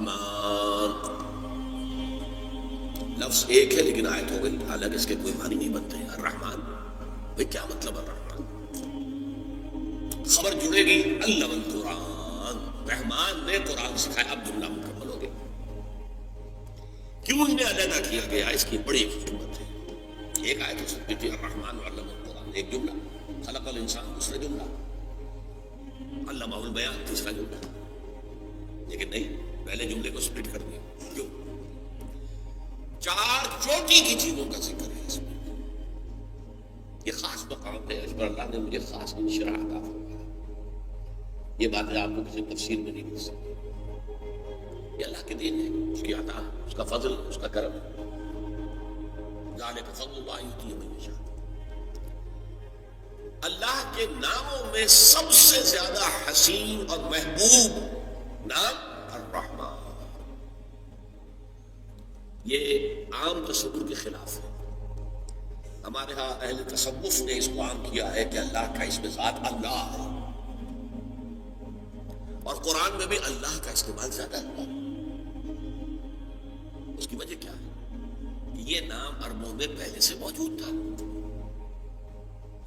الرحمن لفظ ایک ہے لیکن آیت ہو گئی، حالانکہ اس کے کوئی معنی نہیں بنتے ہیں۔ الرحمن بھئی کیا مطلب الرحمن؟ خبر جڑے گی علم القرآن، رحمان نے قرآن سکھایا، اب جملہ مکمل ہو گیا۔ کیوں انہیں علیحدہ کیا گیا؟ اس کی بڑی حکمت ہے۔ ایک آیت ہو سکتی تھی الرحمن علم القرآن، ایک جملہ، خلق الانسان دوسرا جملہ، علمہ البیان تیسرا جملہ، لیکن نہیں، پہلے جملے کو سپلٹ کر دیا۔ کیوں؟ چار چوٹی کی چیزوں کا ذکر ہے اس میں، یہ خاص مقام ہے، اس پر اللہ نے مجھے خاص انشراح عطا فرمایا۔ یہ باتیں آپ کو کسی تفسیر میں نہیں مل سکتی، یہ اللہ کے دین ہے، اس کی عطا، اس کا فضل، اس کا کرم۔ ذالک فضل اللہ یؤتیہ من یشاء۔ اللہ کے ناموں میں سب سے زیادہ حسین اور محبوب نام الرحمن۔ یہ عام تصور کے خلاف ہے۔ ہمارے ہاں اہل تصوف نے اس کو عام کیا ہے کہ اللہ کا اسم ذات اللہ ہے، اور قرآن میں بھی اللہ کا استعمال زیادہ ہے۔ اس کی وجہ کیا ہے؟ کہ یہ نام عربوں میں پہلے سے موجود تھا۔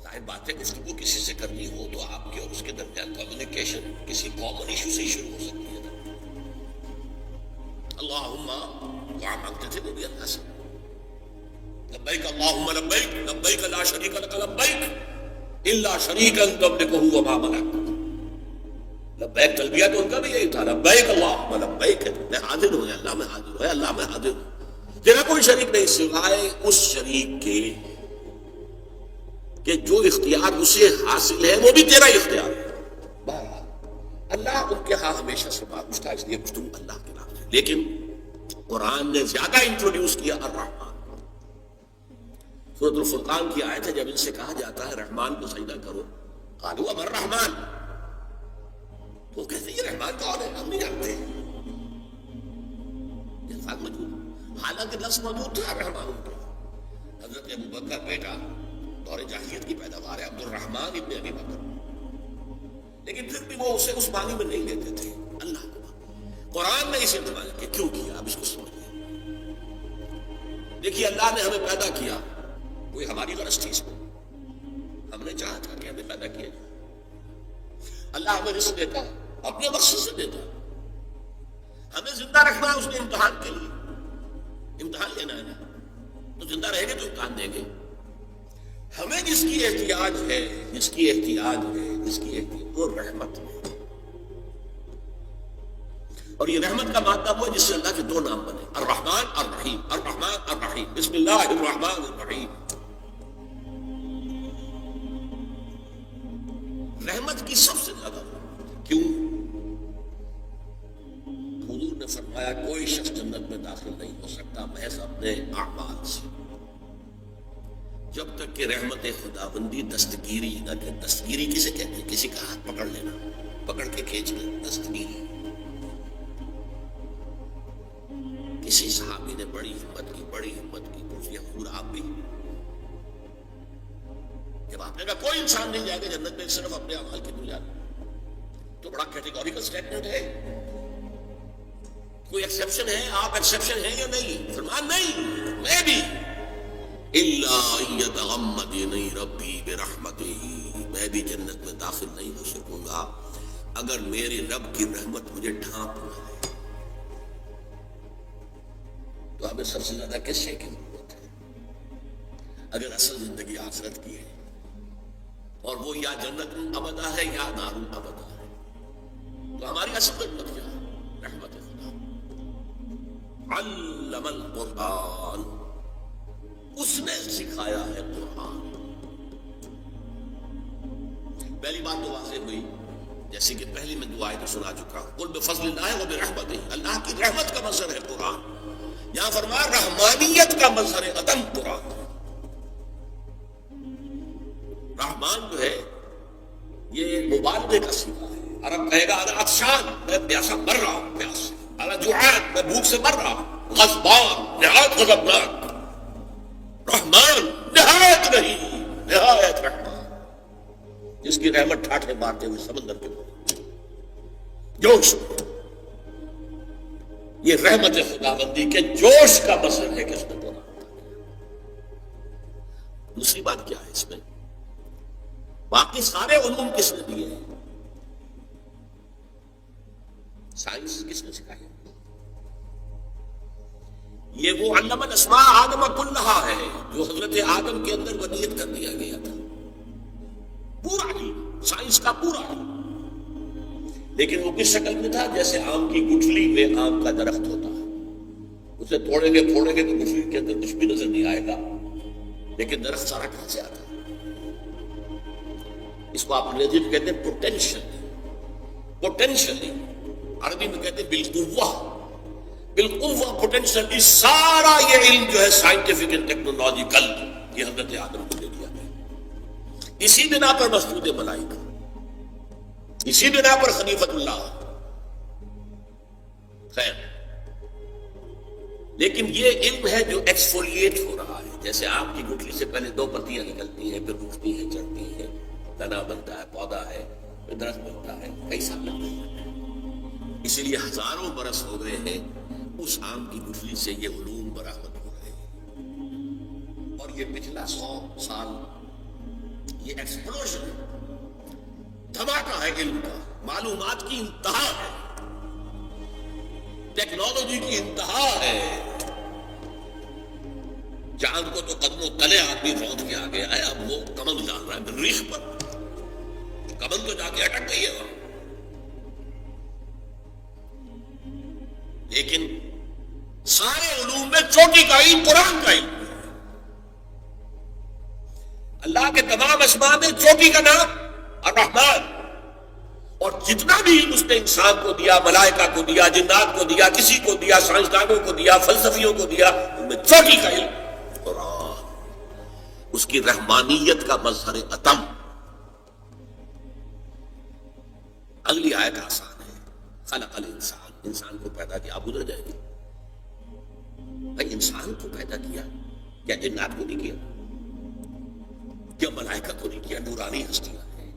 ظاہر بات ہے گفتگو کسی سے کرنی ہو تو آپ کے اور اس کے درمیان کمیونیکیشن کسی کامن ایشو سے ہی شروع ہو سکتی ہے۔ اللہم دعا مانگتے تھے وہ بھی اللہ سے، لبیک اللہم لبیک لبیک لا شریک لک لبیک الا شریکا تملکہ وما ملک۔ لبیک تلبیہ تو ان کا بھی یہی تھا، لبیک اللہم لبیک، میں حاضر ہوں اللہ میں حاضر ہوں، اللہ میں حاضر ہوں، تیرا کوئی شریک نہیں سوائے اس شریک کے کہ جو اختیار اسے حاصل ہے وہ بھی تیرا ہی اختیار ہے۔ بہرحال اللہ ان کے ہاں ہمیشہ سے بات تھا، اس لیے گفتگو اللہ کے نام ہے، لیکن قرآن نے زیادہ انٹروڈیوس کیا الرحمن۔ سورۃ الفرقان کی آیت ہے، جب ان سے کہا جاتا ہے رحمان کو سجدہ کرو، قالوا امر رحمان، تو وہ کہتے ہیں یہ رحمان کون ہے؟ ہم نہیں جانتے۔ یہ الفاظ موجود، حالانکہ لفظ موجود تھا رحمان ان کا۔ حضرت ابوبکر بیٹا دور جاہلیت کی پیداوار ہے، عبد الرحمن ابن ابی بکر، لیکن پھر بھی وہ اسے اس معنی میں نہیں لیتے تھے اللہ کو۔ قرآن نے اسے استعمال کیا، کیوں کیا؟ اب اس کو سمجھئے۔ دیکھیے اللہ نے ہمیں پیدا کیا، کوئی ہماری غرض تھی اس میں، ہم نے چاہا تھا کہ ہمیں پیدا کیا جائے۔ اللہ ہمیں رزق دیتا اپنے مقصد سے دیتا، ہمیں زندہ رکھنا ہے اس نے امتحان کے لیے، امتحان لینا ہے نا، تو زندہ رہیں گے تو امتحان دیں گے۔ ہمیں جس کی احتیاج ہے، جس کی احتیاج ہے، جس کی احتیاج، وہ رحمت ہے، اور یہ رحمت کا مادہ وہ جس سے اللہ کے دو نام بنے، الرحمن الرحیم، الرحمن الرحیم، بسم اللہ الرحمن الرحیم۔ رحمت کی سب سے زیادہ، کیوں؟ حضور نے فرمایا کوئی شخص جنت میں داخل نہیں ہو سکتا محض اپنے اعمال سے، جب تک کہ رحمت خداوندی دستگیری نہ کہ، دستگیری کسے کہتے ہیں؟ کسی کا ہاتھ پکڑ لینا، پکڑ کے کھینچنا، دستگیری۔ کسی صحابی نے بڑی ہمت کی، پوچھیا حضور آپ بھی؟ جب آپ نے کہا کوئی انسان نہیں جائے گا جنت میں صرف اپنے اعمال کی بنیاد، تو بڑا کیٹیگوریکل سٹیٹمنٹ ہے، کوئی ایکسیپشن ہے؟ آپ ایکسیپشن ہیں یا نہیں؟ فرمایا نہیں، میں بھی، الا ان یتغمدنی ربی برحمتہ، میں بھی جنت میں داخل نہیں ہو سکوں گا اگر میرے رب کی رحمت مجھے ڈھانپ نہ لے۔ تو ہمیں سب سے زیادہ کس شے کی ضرورت ہے؟ اگر اصل زندگی آخرت کی ہے، اور وہ یا جنت ابدا ہے یا نار ابدا ہے، تو ہماری اصل ضرورت کیا ہے؟ رحمت خدا۔ علم القرآن، اس نے سکھایا ہے قرآن۔ پہلی بات تو واضح ہوئی، جیسے کہ پہلی میں دعائیں تو سنا چکا ہوں، قل بفضل اللہ وبرحمتہ، اللہ کی رحمت کا مظہر ہے قرآن۔ یہاں فرمایا رحمانیت کا مظہر ہے عدم قرآن۔ رحمان جو ہے یہ مبالغے کا صیغہ ہے۔ عرب کہے گا انا عطشان، میں پیاسا مر رہا ہوں پیاس سے، انا جوعان، میں بھوک سے مر رہا ہوں، غضبان، نہایت غضبناک، رحمان نہایت نہیں، نہایت رحمان، جس کی رحمت ٹھاٹھے مارتے ہوئے سمندر کے جوش۔ یہ رحمت خداوندی کے جوش کا مظہر ہے کہ اس نے قرآن اتار دیا۔ دوسری بات کیا ہے اس میں؟ باقی سارے علوم کس نے دیے ہیں؟ سائنس کس نے سکھائی؟ یہ وہ علم الاسماء آدم کلھا ہے جو حضرت آدم کے اندر ودیت کر دیا گیا تھا، پورا علم، سائنس کا پورا علم۔ لیکن وہ کس شکل میں تھا؟ جیسے آم کی گٹھلی میں آم کا درخت ہوتا ہے، اسے توڑیں گے تو گٹھلی کے اندر کچھ بھی نظر نہیں آئے گا، لیکن درخت سارا کہاں سے آتا ہے؟ اس کو آپ انگریزی میں کہتے ہیں پوٹینشلی، عربی میں کہتے ہیں بالقوہ پوٹینشل۔ اس سارا یہ علم جو ہے سائنٹیفک اینڈ ٹیکنالوجیکل، یہ حضرت آدم کو دے دیا گیا۔ اسی بنا پر مسجود ملائکہ، اسی بنا پر خلیفۃ اللہ، خیر۔ لیکن یہ علم ہے جو ایکسفولیٹ ہو رہا ہے، جیسے آم کی گٹھلی سے پہلے 2 پتیاں نکلتی ہیں، پھر اٹھتی ہیں، چڑھتی ہیں، تنا بنتا ہے، پودا ہے، پھر درخت بنتا ہے، کئی سال لگتے ہیں۔ اسی لیے ہزاروں برس ہو گئے ہیں اس آم کی گٹھلی سے یہ علوم برآمد ہو رہے ہیں، اور یہ پچھلا 100 سال یہ ایکسپلوژن، دھماکہ ہے علم کا، معلومات کی انتہا ہے، ٹیکنالوجی کی انتہا ہے۔ چاند کو تو قدموں تلے آدمی پہنچ کے آ گیا ہے، اب وہ کمند ڈال رہا ہے مریخ پر، کمند تو جا کے اٹک گئی ہے وہاں۔ لیکن سارے علوم میں چوٹی کا علم قرآن کا علم ہے۔ اللہ کے تمام اسماء میں چوٹی کا نام الرحمن، اور جتنا بھی اس نے انسان کو دیا، ملائکہ کو دیا، جنات کو دیا، کسی کو دیا، سائنسدانوں کو دیا، فلسفیوں کو دیا، ان میں چوٹی کا علم قرآن، اس کی رحمانیت کا مظہر اتم۔ اگلی آیت آسان ہے، خلق الانسان، انسان کو پیدا کیا، آپ ادھر جائیں گے بھائی، انسان کو پیدا کیا، کیا جنات کو نہیں کیا؟ کیا ملائکہ کو نہیں کیا؟ نورانی ہستیاں ہیں،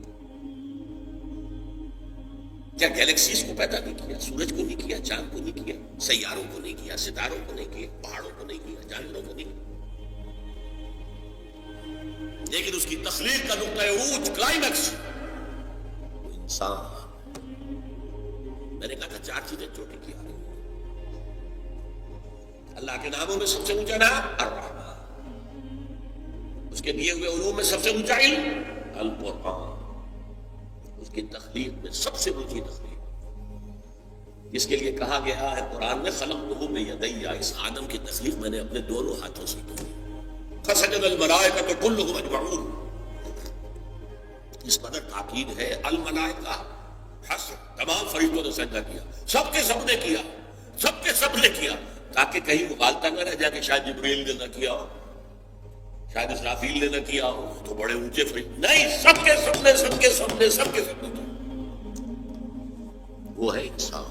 کیا گیلیکسیز کو پیدا نہیں کیا؟ سورج کو نہیں کیا، چاند کو نہیں کیا، سیاروں کو نہیں کیا، ستاروں کو نہیں کیا، پہاڑوں کو نہیں کیا، جانوروں کو نہیں کیا؟ لیکن اس کی تخلیق کا نقطۂ عروج، کلائمیکس وہ انسان۔ میں نے کہا تھا 4 چیزیں چوٹی کی آ رہی ہیں۔ اللہ کے ناموں میں سب سے اونچا نام الرحمن، اس کے دیے ہوئے علوم میں سب سے اونچا علم القرآن، اس کی تخلیق میں سب سے اونچی تخلیق، جس کے لیے کہا گیا ہے قرآن میں خلقتہ بیدی، اس آدم کی تخلیق میں نے اپنے دونوں ہاتھوں سے کی، فسجد الملائکۃ کلھم اجمعون۔ اس قدر تاکید ہے، الملائکہ حسر، تمام فرشتوں نے سجدہ کیا، سب کے سب نے کیا، سب کے سب نے کیا، تاکہ کہیں مغالطہ نہ رہ جائے کہ شاید جبریل نے نہ کیا ہو، شاید اسرافیل نے نہ کیا ہو، تو بڑے اونچے فرشتے، نہیں، سب کے سب نے، سب کے سب نے، سب کے سب نے کیا۔ وہ ہے انسان۔